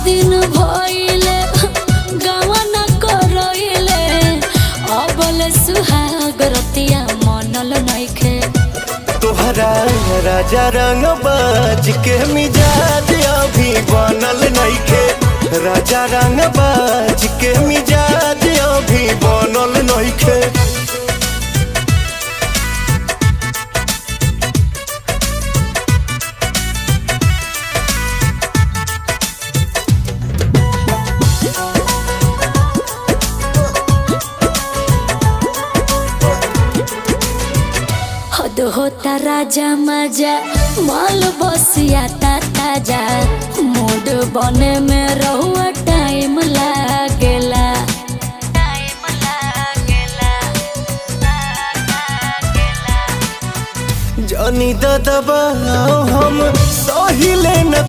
दिन भइले गावा न करइले अबल सुहाग रतिया मनल नइखे। तोहरा राजा रंग बाज के मिजाज अभी बनल नइखे। राजा रंग बाज के मिजाज अभी बनल नइखे। हद होता राजा मजा माल बसिया ताजा मूड बने में रहुआ टाइम लागेला। जानी दादा हम सही ले न